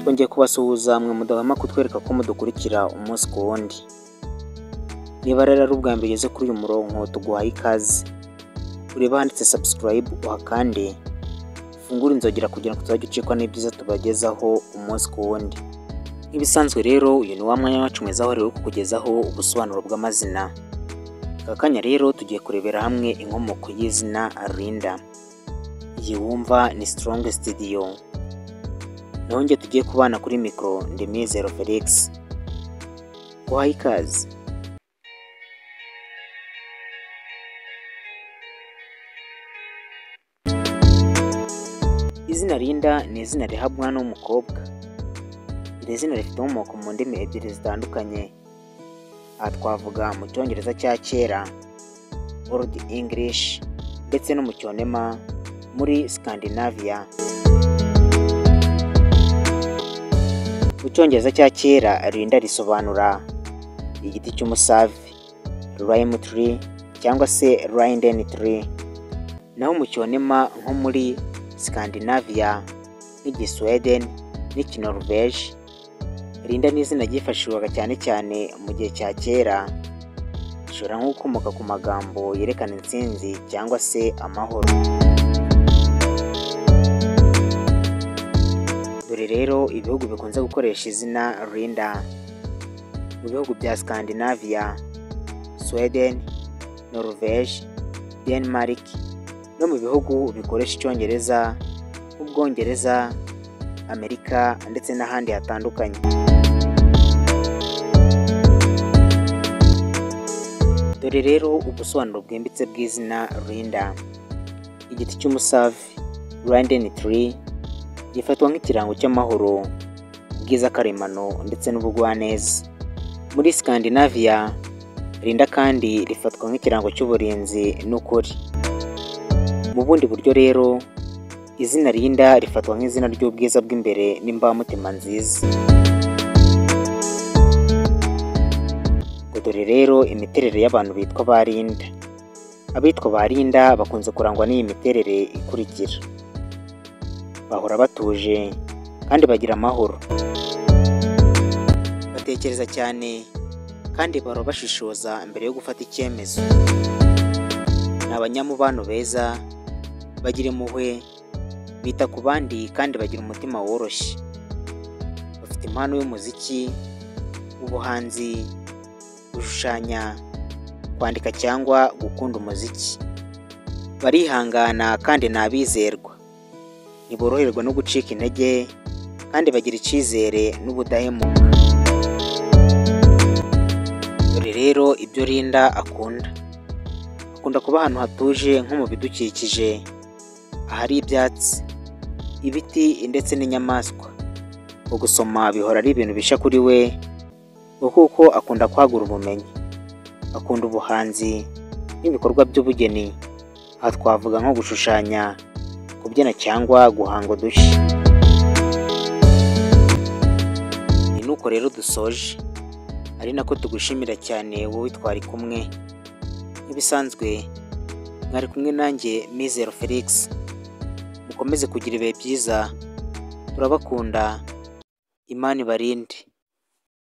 Twongeye kubasuhuza mwe mudahwema kutwereka ko mudukurikira umunsi ku wundi. Niba rero ari ubwa mbere ugeze kuri uyu murongo tuguhaye ikaze. Ureba handitse subscribe uhakande, ufungure inzogera kugira ngo tuzajye ucikwa n'ibyiza tubagezaho umunsi ku wundi. Nk'ibisanzwe rero uyu ni wa mwanya wacu mwiza aho rero kukugezaho ubusobanuro bw'amazina. Aka kanya rero tugiye kurebera hamwe inkomoko y'izina Linda. Iyi wumva ni Strong Studio. Naho njye tugiye kubana kuri mikro ndi Mizero Felix. Guhaye ikaze. Izina Linda ni izina rihabwa umwana w'umukobwa. Iri zina rifite inkomoko mu ndimi ebyiri zitandukanye. Aha twavuga mu cyongereza cya kera Old English ndetse no mu cyonema muri Scandinavia. Mu cyongereza cya kera Linda risobanura igiti cy'umusave, lime tree cyangwa se linden tree. Naho mu cyonema nko muri Scandinavia nk'Igisweden n'Ikinorvege, Linda ni izina ryifashishwaga cyane cyane mu gihe cya kera. Rishobora nko gukomoka ku magambo yerekana intsinzi cyangwa se amahoro. Dore rero ibihugu bikunze gukoresha izina Linda: mu bihugu bya Scandinavia, Sweden, Norvege, Denmark, no mu bihugu bikoresha icyongereza nk'Ubwongereza, Amerika ndetse n'ahandi hatandukanye. Dore rero ubusobanuro bwimbitse bw'izina Linda. Igiti cy'umusave, linden tree, gifatwa nk'ikirango cy'amahoro, ubwiza karemano ndetse n'ubugwaneza. Muri Scandinavia, Linda kandi rifatwa nk'ikirango cy'uburinzi n'ukuri. Mu bundi buryo rero, izina Linda rifatwa nk'izina ry'ubwiza bw'imbere n'imbamutima nziza. Dore rero imiterere y'abantu bitwa ba Linda. Abitwa ba Linda bakunze kurangwa n'iyi miterere ikurikira: bahora batuje kandi bagira amahoro, batekereza cyane kandi bahora bashishoza mbere yo gufata icyemezo, ni abanyamubano beza, bagira impuhwe, bita ku bandi kandi bagira umutima woroshye, bafite impano y'umuziki, ubuhanzi, gushushanya, kwandika cyangwa gukunda umuziki. Barihangana kandi ni abizerwa, ntiboroherwa no gucika intege kandi bagira icyizere n'ubudahemuka. Dore rero ibyo Linda akunda kuba ahantu hatuje nko mu bidukikije, ahari ibyatsi, ibiti ndetse n'inyamaswa. Gusoma bihora ari ibintu bishya kuri we kuko akunda kwagura ubumenyi, akunda ubuhanzi n'ibikorwa by'ubugeni. Aha twavuga nko gushushanya, kubyina cyangwa guhanga udushya. Ni nuko rero dusoje, ari nako tugushimira cyane wowe twari kumwe. Nk'ibisanzwe mwari kumwe nanjye Mizero Felix. Mukomeze kugira ibihe byiza, turabakunda, Imana ibarinde.